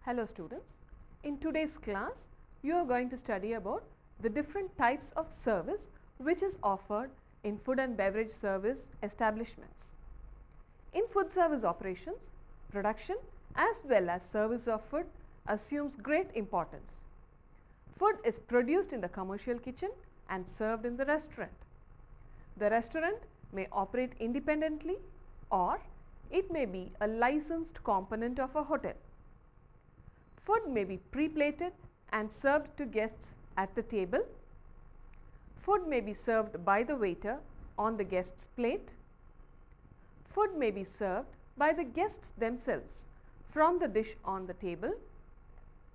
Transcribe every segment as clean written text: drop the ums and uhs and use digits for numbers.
Hello students, in today's class you are going to study about the different types of service which is offered in food and beverage service establishments. In food service operations, production as well as service of food assumes great importance. Food is produced in the commercial kitchen and served in the restaurant. The restaurant may operate independently or it may be a licensed component of a hotel. Food may be pre-plated and served to guests at the table. Food may be served by the waiter on the guest's plate. Food may be served by the guests themselves from the dish on the table,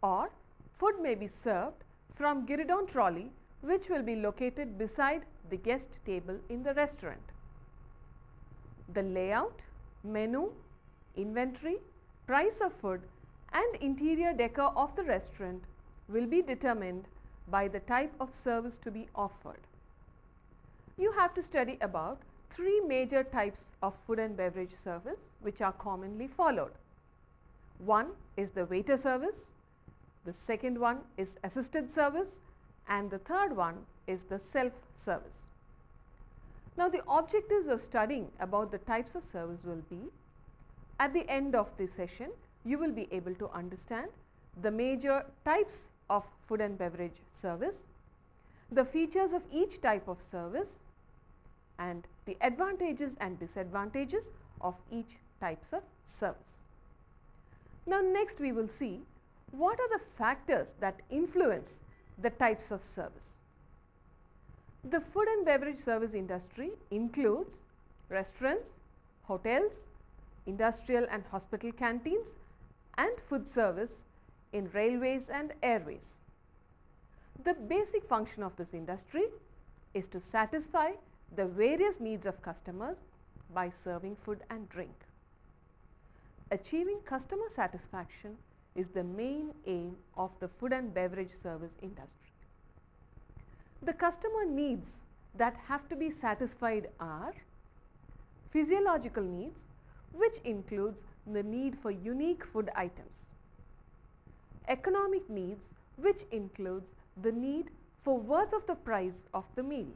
or food may be served from gueridon trolley which will be located beside the guest table in the restaurant. The layout, menu, inventory, price of food and interior decor of the restaurant will be determined by the type of service to be offered. You have to study about three major types of food and beverage service which are commonly followed. One is the waiter service, the second one is assisted service, and the third one is the self-service. Now, the objectives of studying about the types of service will be, at the end of this session, you will be able to understand the major types of food and beverage service, the features of each type of service, and the advantages and disadvantages of each types of service. Now, next we will see what are the factors that influence the types of service. The food and beverage service industry includes restaurants, hotels, industrial and hospital canteens, and food service in railways and airways. The basic function of this industry is to satisfy the various needs of customers by serving food and drink. Achieving customer satisfaction is the main aim of the food and beverage service industry. The customer needs that have to be satisfied are physiological needs, which includes the need for unique food items; economic needs, which includes the need for worth of the price of the meal;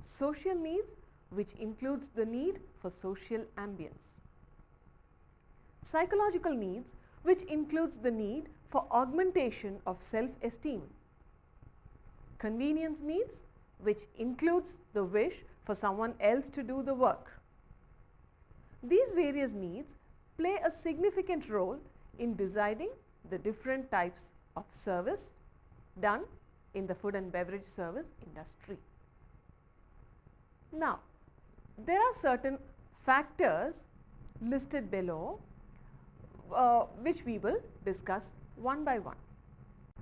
social needs, which includes the need for social ambience; psychological needs, which includes the need for augmentation of self-esteem; convenience needs, which includes the wish for someone else to do the work. These various needs play a significant role in deciding the different types of service done in the food and beverage service industry. Now, there are certain factors listed below which we will discuss one by one.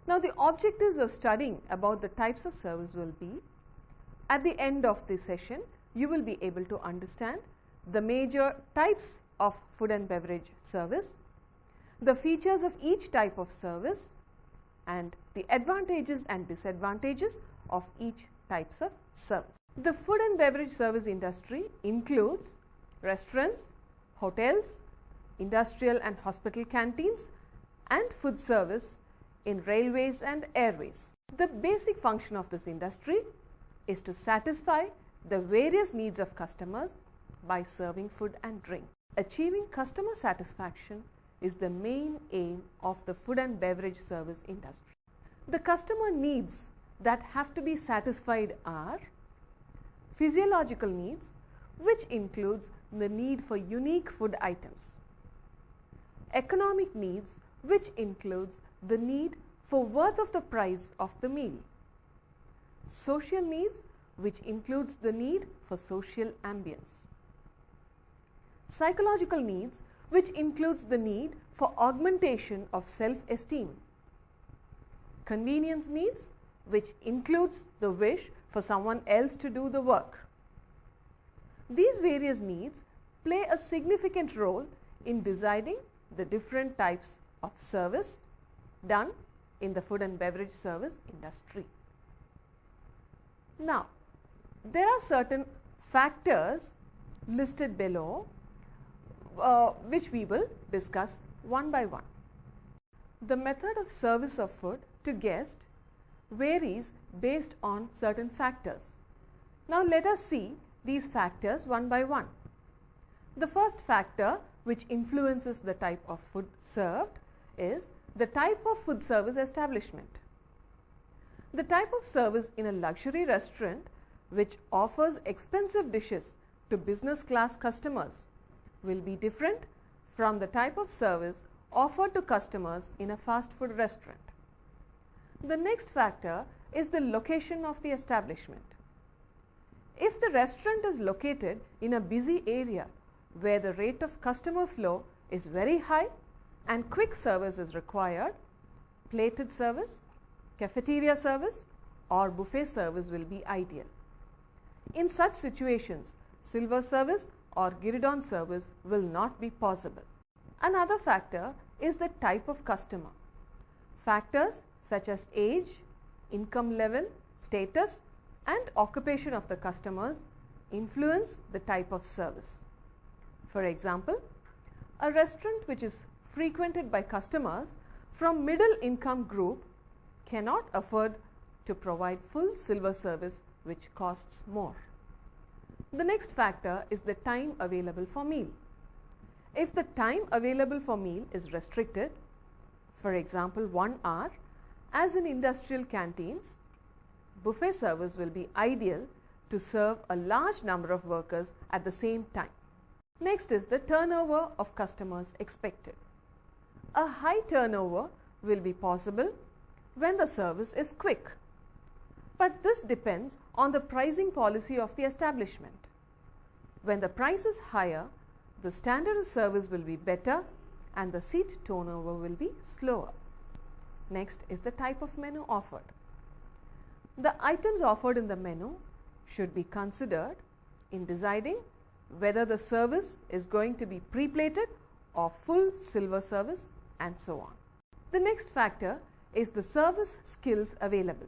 Now, the objectives of studying about the types of service will be, at the end of this session, you will be able to understand the major types of food and beverage service, the features of each type of service, and the advantages and disadvantages of each types of service. The food and beverage service industry includes restaurants, hotels, industrial and hospital canteens, and food service in railways and airways. The basic function of this industry is to satisfy the various needs of customers by serving food and drink. Achieving customer satisfaction is the main aim of the food and beverage service industry. The customer needs that have to be satisfied are physiological needs, which includes the need for unique food items; economic needs, which includes the need for worth of the price of the meal; social needs, which includes the need for social ambience; psychological needs, which includes the need for augmentation of self-esteem; convenience needs, which includes the wish for someone else to do the work. These various needs play a significant role in deciding the different types of service done in the food and beverage service industry. Now, there are certain factors listed below which we will discuss one by one. The method of service of food to guest varies based on certain factors. Now let us see these factors one by one. The first factor which influences the type of food served is the type of food service establishment. The type of service in a luxury restaurant which offers expensive dishes to business class customers will be different from the type of service offered to customers in a fast food restaurant. The next factor is the location of the establishment. If the restaurant is located in a busy area where the rate of customer flow is very high and quick service is required, plated service, cafeteria service or buffet service will be ideal. In such situations, silver service or gueridon service will not be possible. Another factor is the type of customer. Factors such as age, income level, status and occupation of the customers influence the type of service. For example, a restaurant which is frequented by customers from middle income group cannot afford to provide full silver service which costs more. The next factor is the time available for meal. If the time available for meal is restricted, for example 1 hour, as in industrial canteens, buffet service will be ideal to serve a large number of workers at the same time. Next is the turnover of customers expected. A high turnover will be possible when the service is quick, but this depends on the pricing policy of the establishment. When the price is higher, the standard of service will be better and the seat turnover will be slower. Next is the type of menu offered. The items offered in the menu should be considered in deciding whether the service is going to be pre-plated or full silver service and so on. The next factor is the service skills available.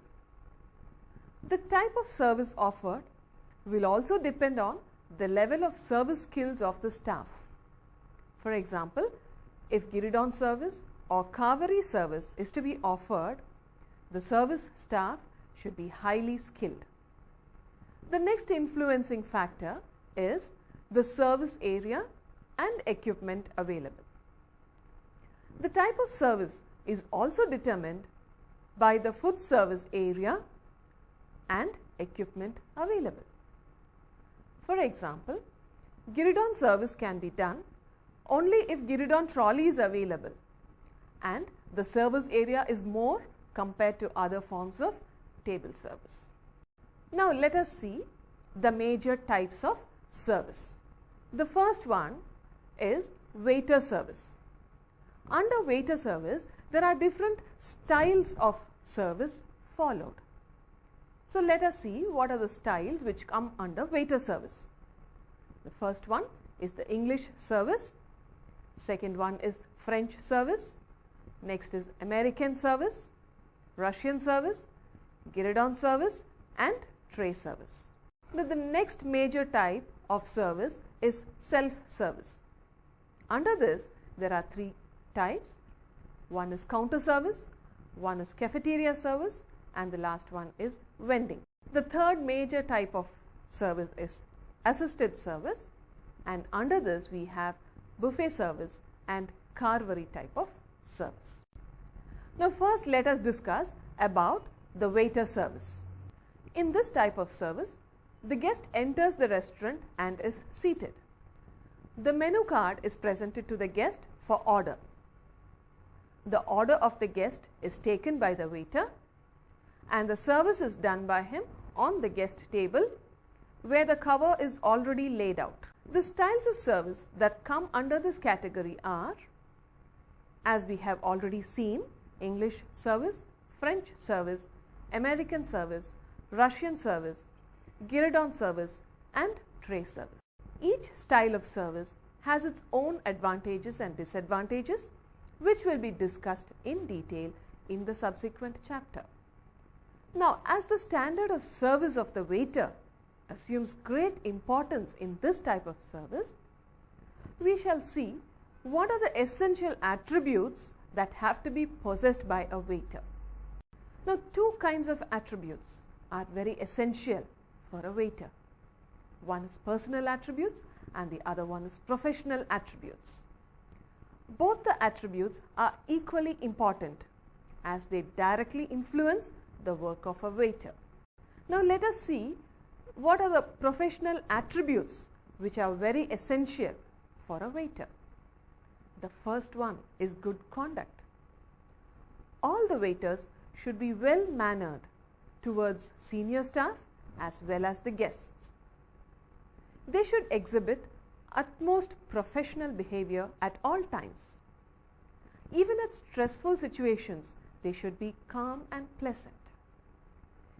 The type of service offered will also depend on the level of service skills of the staff. For example, if gueridon service or carvery service is to be offered, the service staff should be highly skilled. The next influencing factor is the service area and equipment available. The type of service is also determined by the food service area and equipment available. For example, gueridon service can be done only if gueridon trolley is available and the service area is more compared to other forms of table service. Now let us see the major types of service. The first one is waiter service. Under waiter service, there are different styles of service followed. So let us see what are the styles which come under waiter service. The first one is the English service, second one is French service, next is American service, Russian service, gueridon service and tray service. Now the next major type of service is self-service. Under this there are 3 types. One is counter service, one is cafeteria service and the last one is vending. The third major type of service is assisted service and under this we have buffet service and carvery type of service. Now first let us discuss about the waiter service. In this type of service, the guest enters the restaurant and is seated. The menu card is presented to the guest for order. The order of the guest is taken by the waiter and the service is done by him on the guest table where the cover is already laid out. The styles of service that come under this category are, as we have already seen, English service, French service, American service, Russian service, gueridon service and tray service. Each style of service has its own advantages and disadvantages which will be discussed in detail in the subsequent chapter. Now, as the standard of service of the waiter assumes great importance in this type of service, we shall see what are the essential attributes that have to be possessed by a waiter. Now, two kinds of attributes are very essential for a waiter. One is personal attributes and the other one is professional attributes. Both the attributes are equally important as they directly influence the work of a waiter. Now, let us see what are the professional attributes which are very essential for a waiter. The first one is good conduct. All the waiters should be well mannered towards senior staff as well as the guests. They should exhibit utmost professional behavior at all times. Even at stressful situations, they should be calm and pleasant.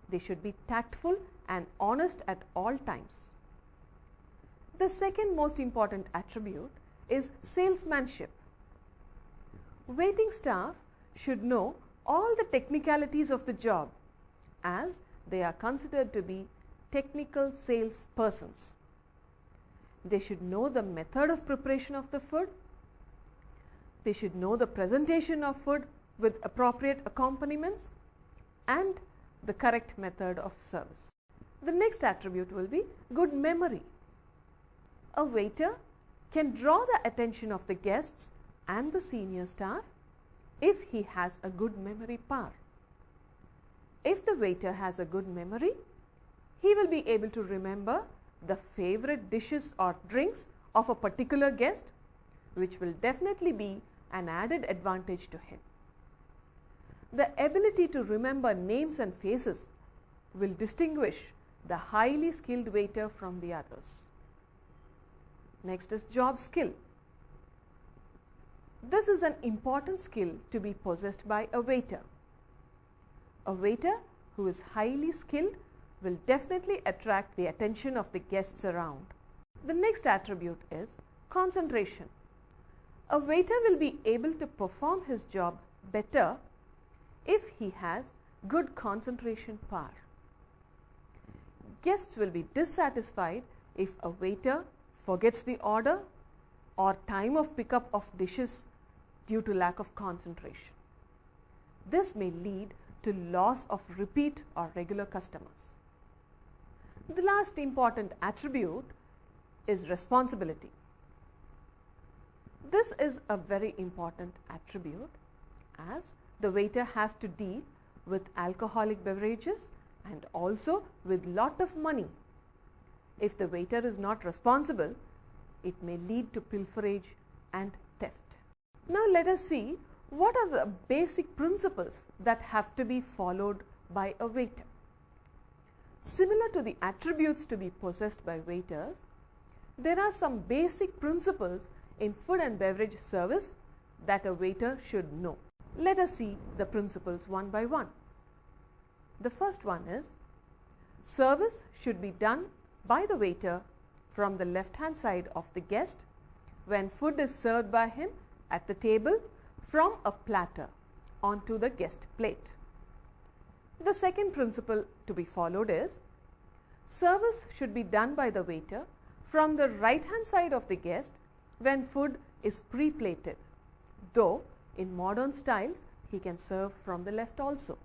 They should be tactful and honest at all times. The second most important attribute is salesmanship. Waiting staff should know all the technicalities of the job as they are considered to be technical sales persons. They should know the method of preparation of the food. They should know the presentation of food with appropriate accompaniments and the correct method of service. The next attribute will be good memory. A waiter can draw the attention of the guests and the senior staff if he has a good memory power. If the waiter has a good memory, he will be able to remember the favorite dishes or drinks of a particular guest, which will definitely be an added advantage to him. The ability to remember names and faces will distinguish the highly skilled waiter from the others. Next is job skill. This is an important skill to be possessed by a waiter. A waiter who is highly skilled will definitely attract the attention of the guests around. The next attribute is concentration. A waiter will be able to perform his job better if he has good concentration power. Guests will be dissatisfied if a waiter forgets the order or time of pickup of dishes due to lack of concentration. This may lead to loss of repeat or regular customers. The last important attribute is responsibility. This is a very important attribute as the waiter has to deal with alcoholic beverages and also with lot of money. If the waiter is not responsible, it may lead to pilferage and theft. Now let us see what are the basic principles that have to be followed by a waiter. Similar to the attributes to be possessed by waiters, there are some basic principles in food and beverage service that a waiter should know. Let us see the principles one by one. The first one is service should be done by the waiter from the left hand side of the guest when food is served by him at the table from a platter onto the guest plate. The second principle to be followed is service should be done by the waiter from the right hand side of the guest when food is pre-plated, though in modern styles he can serve from the left also.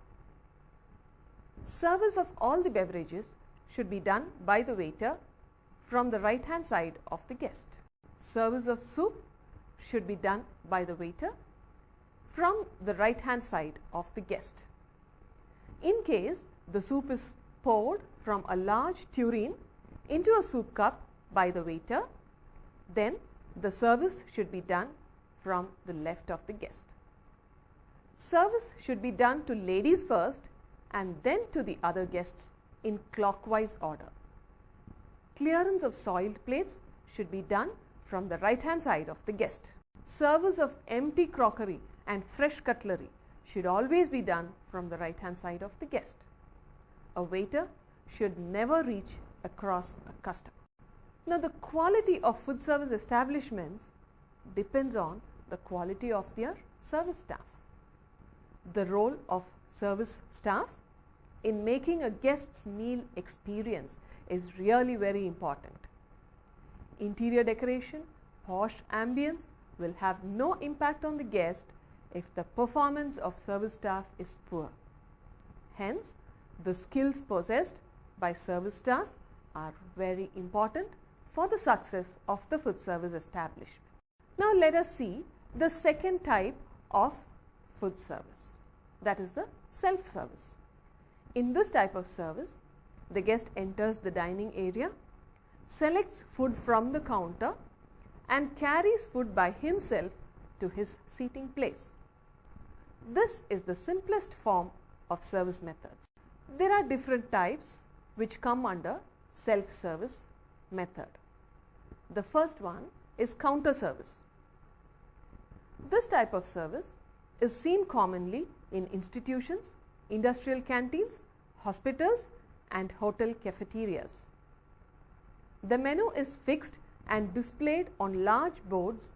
Service of all the beverages should be done by the waiter from the right hand side of the guest. Service of soup should be done by the waiter from the right hand side of the guest. In case the soup is poured from a large tureen into a soup cup by the waiter, then the service should be done from the left of the guest. Service should be done to ladies first and then to the other guests in clockwise order. Clearance of soiled plates should be done from the right hand side of the guest. Service of empty crockery and fresh cutlery should always be done from the right hand side of the guest. A waiter should never reach across a customer. Now, the quality of food service establishments depends on the quality of their service staff. The role of service staff in making a guest's meal experience is really very important. Interior decoration, posh ambience will have no impact on the guest if the performance of service staff is poor. Hence, the skills possessed by service staff are very important for the success of the food service establishment. Now, let us see the second type of food service, that is the self-service. In this type of service, the guest enters the dining area, selects food from the counter and carries food by himself to his seating place. This is the simplest form of service methods. There are different types which come under self-service method. The first one is counter service. This type of service is seen commonly in institutions, industrial canteens, hospitals and hotel cafeterias. The menu is fixed and displayed on large boards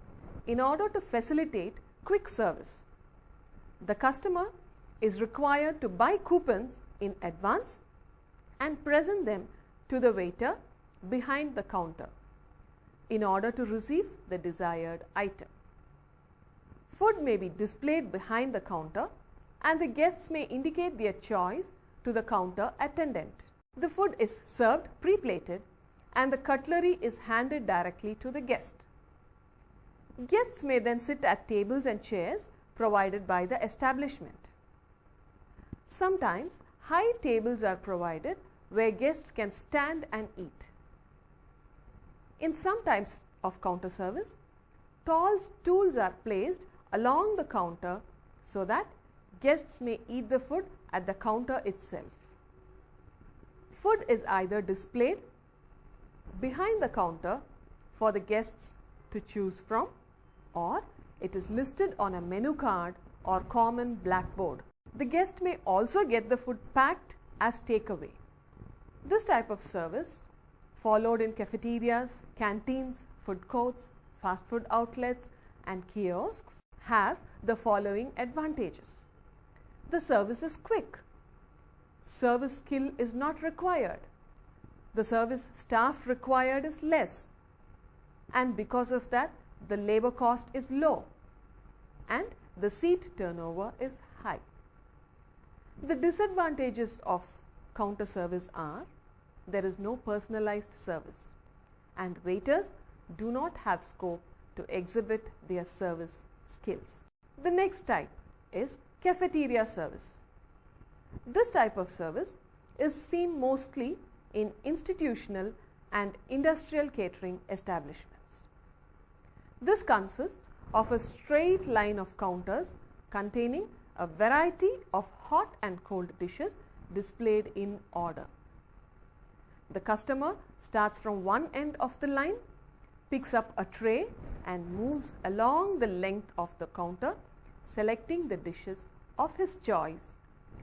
in order to facilitate quick service. The customer is required to buy coupons in advance and present them to the waiter behind the counter in order to receive the desired item. Food may be displayed behind the counter and the guests may indicate their choice to the counter attendant. The food is served pre-plated and the cutlery is handed directly to the guest. Guests may then sit at tables and chairs provided by the establishment. Sometimes high tables are provided where guests can stand and eat. In some types of counter service, tall stools are placed along the counter so that guests may eat the food at the counter itself. Food is either displayed behind the counter for the guests to choose from, or it is listed on a menu card or common blackboard. The guest may also get the food packed as takeaway. This type of service, followed in cafeterias, canteens, food courts, fast food outlets and kiosks, have the following advantages. The service is quick. Service skill is not required. The service staff required is less, and because of that the labor cost is low and the seat turnover is high. The disadvantages of counter service are there is no personalized service and waiters do not have scope to exhibit their service skills. The next type is cafeteria service. This type of service is seen mostly in institutional and industrial catering establishments. This consists of a straight line of counters containing a variety of hot and cold dishes displayed in order. The customer starts from one end of the line, picks up a tray and moves along the length of the counter, selecting the dishes of his choice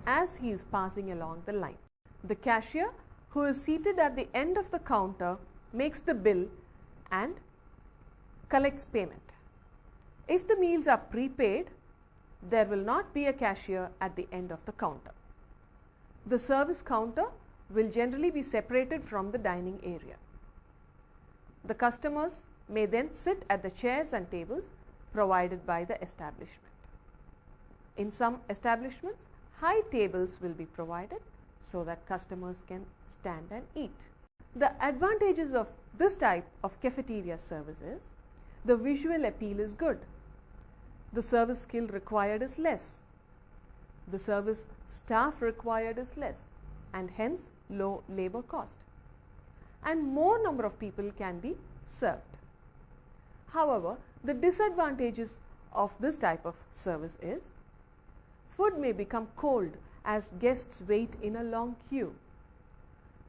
as he is passing along the line. The cashier, who is seated at the end of the counter, makes the bill and collects payment. If the meals are prepaid, there will not be a cashier at the end of the counter. The service counter will generally be separated from the dining area. The customers may then sit at the chairs and tables provided by the establishment. In some establishments, high tables will be provided so that customers can stand and eat. The advantages of this type of cafeteria service is the visual appeal is good, the service skill required is less, the service staff required is less and hence low labor cost, and more number of people can be served. However, the disadvantages of this type of service is food may become cold as guests wait in a long queue,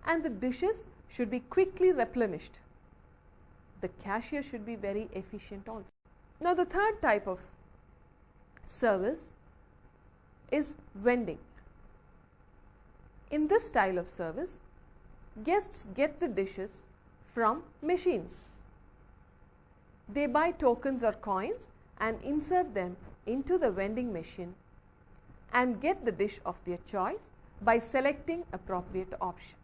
and the dishes should be quickly replenished. The cashier should be very efficient also. Now, the third type of service is vending. In this style of service, guests get the dishes from machines. They buy tokens or coins and insert them into the vending machine and get the dish of their choice by selecting appropriate option.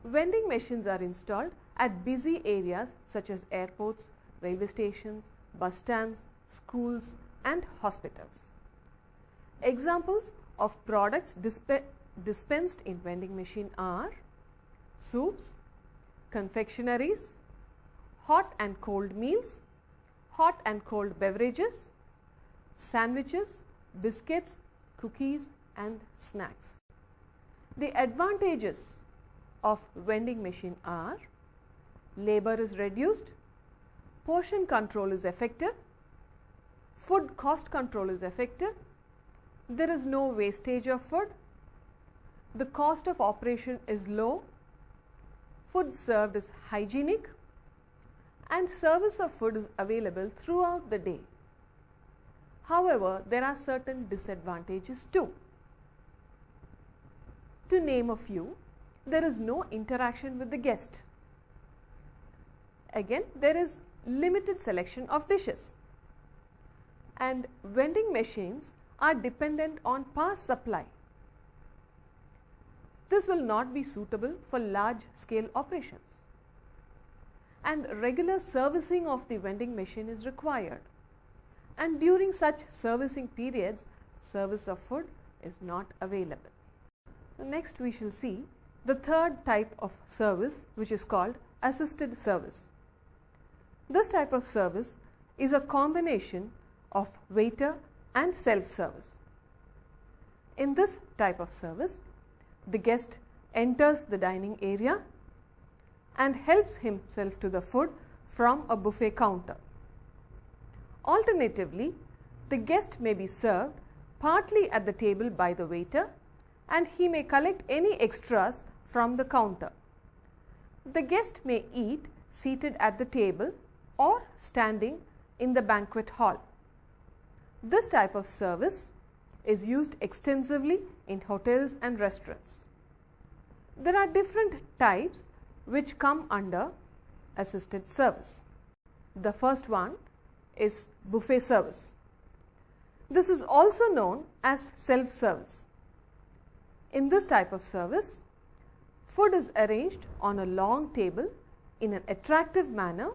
Vending machines are installed at busy areas such as airports, railway stations, bus stands, schools, and hospitals. Examples of products dispensed in vending machine are soups, confectionaries, hot and cold meals, hot and cold beverages, sandwiches, biscuits, cookies and snacks. The advantages of vending machine are labor is reduced, portion control is effective, food cost control is effective, there is no wastage of food, the cost of operation is low, food served is hygienic, and service of food is available throughout the day. However, there are certain disadvantages too. To name a few, there is no interaction with the guest. Again, there is limited selection of dishes. And vending machines are dependent on power supply. This will not be suitable for large scale operations. And regular servicing of the vending machine is required. And during such servicing periods, service of food is not available. Next we shall see the third type of service, which is called assisted service. This type of service is a combination of waiter and self-service. In this type of service, the guest enters the dining area and helps himself to the food from a buffet counter. Alternatively, the guest may be served partly at the table by the waiter and he may collect any extras from the counter. The guest may eat seated at the table or standing in the banquet hall. This type of service is used extensively in hotels and restaurants. There are different types which come under assisted service. The first one is buffet service. This is also known as self-service. In this type of service, food is arranged on a long table in an attractive manner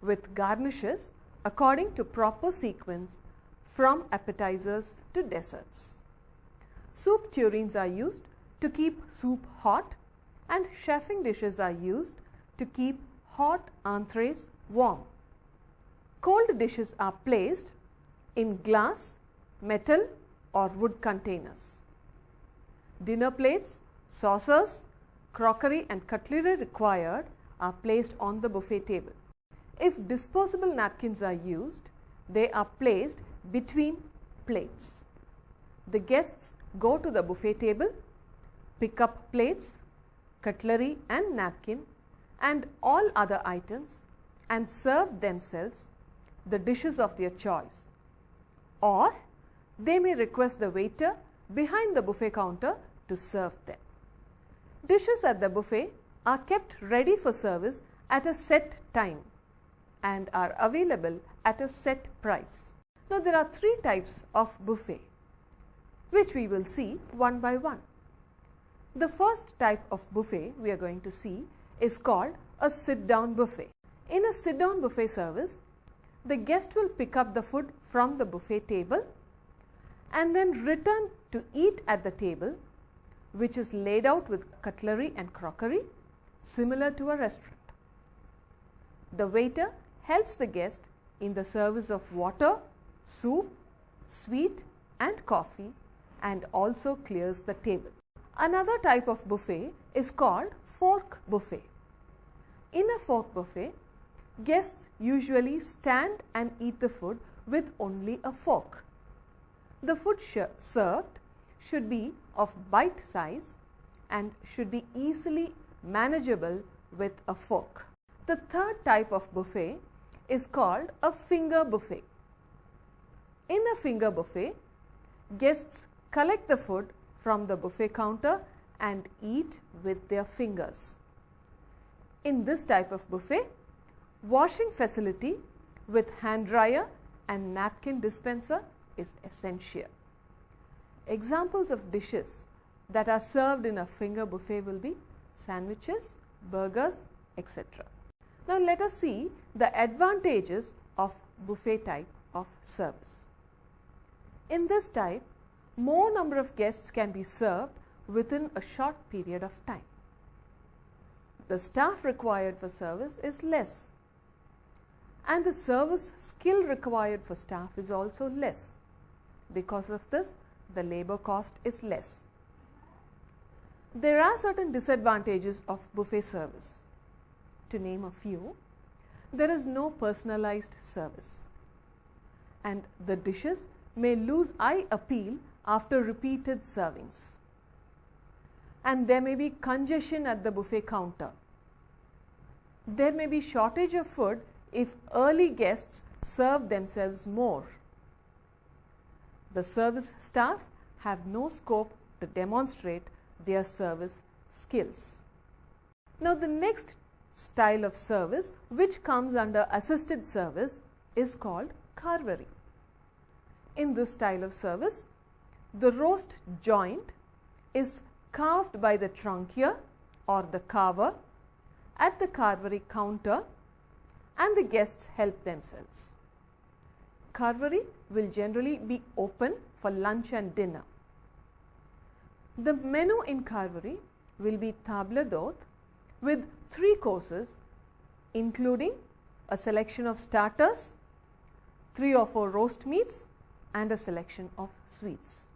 with garnishes according to proper sequence from appetizers to desserts. Soup tureens are used to keep soup hot and chafing dishes are used to keep hot entrees warm. Cold dishes are placed in glass, metal or wood containers. Dinner plates, saucers, crockery and cutlery required are placed on the buffet table. If disposable napkins are used, they are placed between plates. The guests go to the buffet table, pick up plates, cutlery and napkin and all other items and serve themselves the dishes of their choice, or they may request the waiter behind the buffet counter to serve them. Dishes at the buffet are kept ready for service at a set time and are available at a set price. Now, there are three types of buffet which we will see one by one. The first type of buffet we are going to see is called a sit-down buffet. In a sit-down buffet service, the guest will pick up the food from the buffet table and then return to eat at the table, which is laid out with cutlery and crockery similar to a restaurant. The waiter helps the guest in the service of water, soup, sweet and coffee and also clears the table. Another type of buffet is called fork buffet. In a fork buffet, guests usually stand and eat the food with only a fork. The food served should be of bite size and should be easily manageable with a fork. The third type of buffet is called a finger buffet. In a finger buffet, guests collect the food from the buffet counter and eat with their fingers. In this type of buffet, washing facility with hand dryer and napkin dispenser is essential. Examples of dishes that are served in a finger buffet will be sandwiches, burgers, etc. Now, let us see the advantages of buffet type of service. In this type, more number of guests can be served within a short period of time. The staff required for service is less, and the service skill required for staff is also less. Because of this, the labor cost is less. There are certain disadvantages of buffet service. To name a few, there is no personalized service, and the dishes may lose eye appeal after repeated servings, and there may be congestion at the buffet counter. There may be shortage of food if early guests serve themselves more. The service staff have no scope to demonstrate their service skills. Now, the next style of service, which comes under assisted service, is called carvery. In this style of service, the roast joint is carved by the trunkier or the carver at the carvery counter, and the guests help themselves. Carvery will generally be open for lunch and dinner. The menu in carvery will be table d'hôte with 3 courses, including a selection of starters, 3 or 4 roast meats, and a selection of sweets.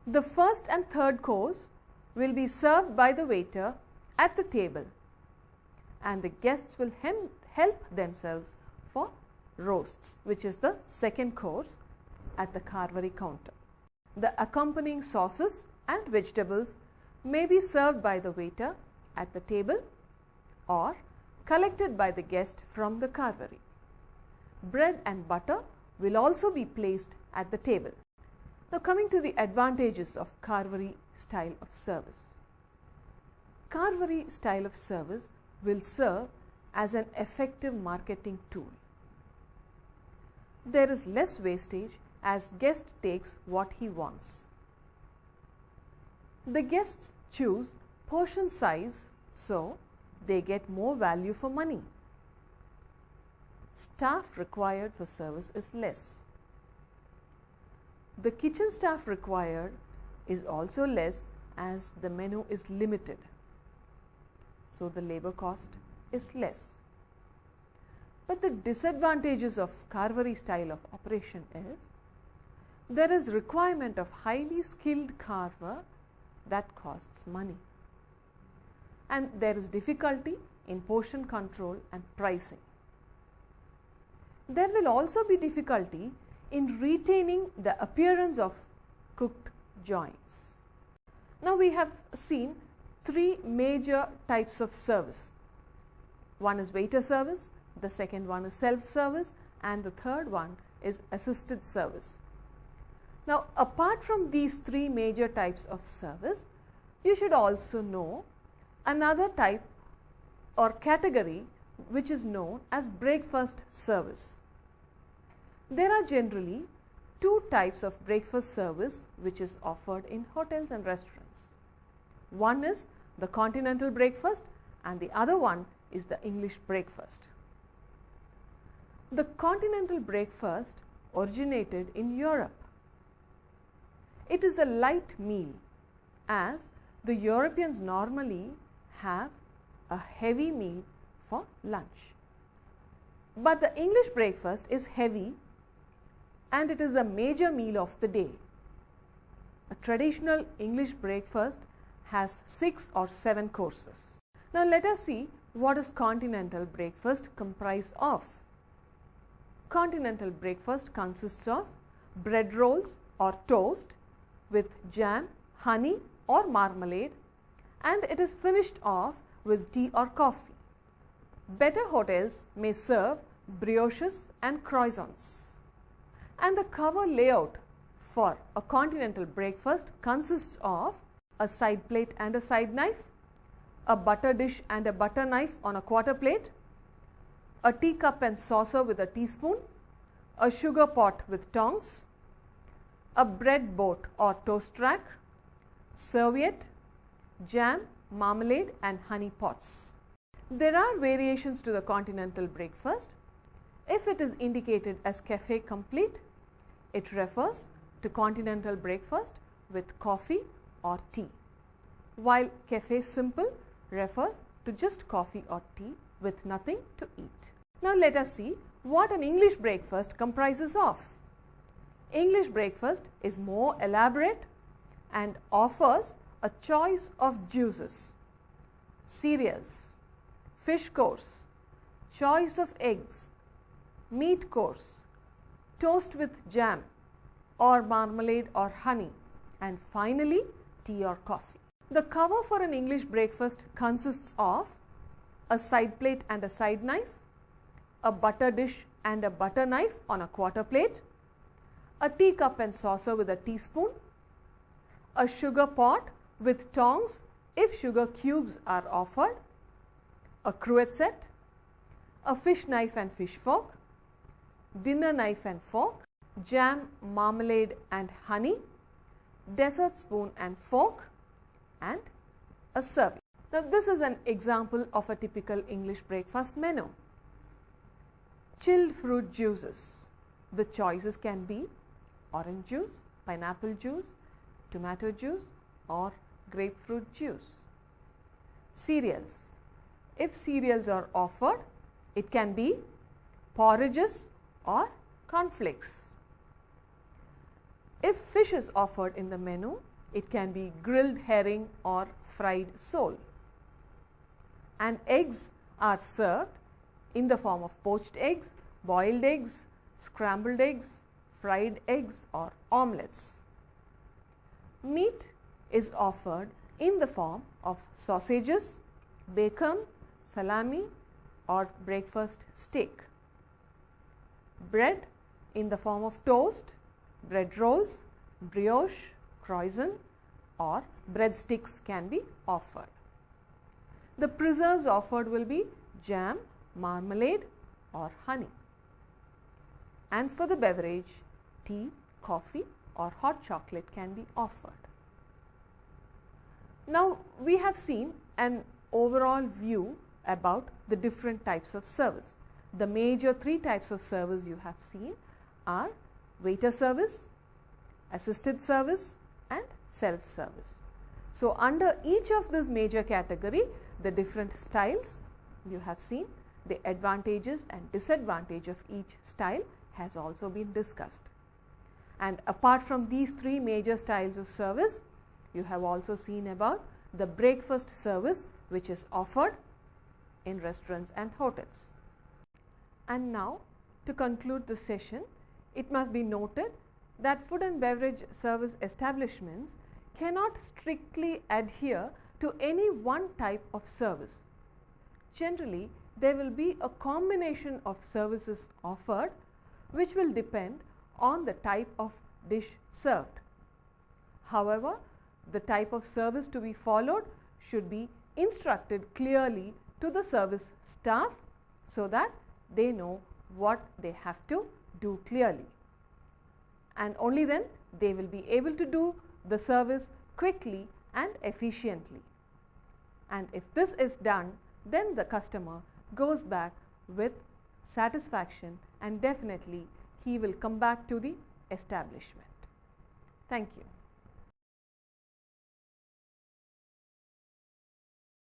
The first and third course will be served by the waiter at the table, and the guests will help themselves for roasts, which is the second course at the carvery counter. The accompanying sauces and vegetables may be served by the waiter at the table or collected by the guest from the carvery. Bread and butter will also be placed at the table. Now, coming to the advantages of carvery style of service. Carvery style of service will serve as an effective marketing tool. There is less wastage as guest takes what he wants. The guests choose portion size, so they get more value for money. Staff required for service is less. The kitchen staff required is also less as the menu is limited, so the labor cost is less. But the disadvantages of carvery style of operation is there is requirement of highly skilled carver that costs money, and there is difficulty in portion control and pricing. There will also be difficulty in retaining the appearance of cooked joints. Now, we have seen 3 major types of service. One is waiter service, the second one is self-service, and the third one is assisted service. Now, apart from these 3 major types of service, you should also know another type or category which is known as breakfast service. There are generally 2 types of breakfast service which is offered in hotels and restaurants. One is the continental breakfast and the other one is the English breakfast. The continental breakfast originated in Europe. It is a light meal as the Europeans normally have a heavy meal for lunch. But the English breakfast is heavy and it is a major meal of the day. A traditional English breakfast has 6 or 7 courses. Now, let us see what is continental breakfast comprised of. Continental breakfast consists of bread rolls or toast with jam, honey or marmalade, and it is finished off with tea or coffee. Better hotels may serve brioches and croissants. And the cover layout for a continental breakfast consists of a side plate and a side knife, a butter dish and a butter knife on a quarter plate, a teacup and saucer with a teaspoon, a sugar pot with tongs, a bread boat or toast rack, serviette, jam, marmalade and honey pots. There are variations to the continental breakfast. If it is indicated as cafe complete, It refers to continental breakfast with coffee or tea, while cafe simple refers to just coffee or tea with nothing to eat. Now let us see what an English breakfast comprises of. English breakfast is more elaborate and offers a choice of juices, cereals, fish course, choice of eggs, meat course, toast with jam or marmalade or honey, and finally tea or coffee. The cover for an English breakfast consists of a side plate and a side knife, a butter dish and a butter knife on a quarter plate, a teacup and saucer with a teaspoon, a sugar pot with tongs if sugar cubes are offered, a cruet set, a fish knife and fish fork, dinner knife and fork, jam, marmalade and honey, dessert spoon and fork, and a serving. Now this is an example of a typical English breakfast menu. Chilled fruit juices. The choices can be orange juice, pineapple juice, tomato juice or grapefruit juice. Cereals. If cereals are offered, it can be porridges or cornflakes. If fish is offered in the menu, it can be grilled herring or fried sole. And eggs are served in the form of poached eggs, boiled eggs, scrambled eggs, fried eggs or omelets. Meat is offered in the form of sausages, bacon, salami or breakfast steak. Bread in the form of toast, bread rolls, brioche, croissant or breadsticks can be offered. The preserves offered will be jam, marmalade or honey. And for the beverage, tea, coffee or hot chocolate can be offered. Now we have seen an overall view about the different types of service. The major three types of service you have seen are waiter service, assisted service and self-service. So under each of this major category, the different styles you have seen, the advantages and disadvantage of each style has also been discussed. And apart from these three major styles of service, you have also seen about the breakfast service which is offered in restaurants and hotels. And now to conclude the session, it must be noted that food and beverage service establishments cannot strictly adhere to any one type of service. Generally, there will be a combination of services offered which will depend on the type of dish served. However, the type of service to be followed should be instructed clearly to the service staff so that they know what they have to do clearly. And only then they will be able to do the service quickly and efficiently. And if this is done, then the customer goes back with satisfaction and definitely he will come back to the establishment. Thank you.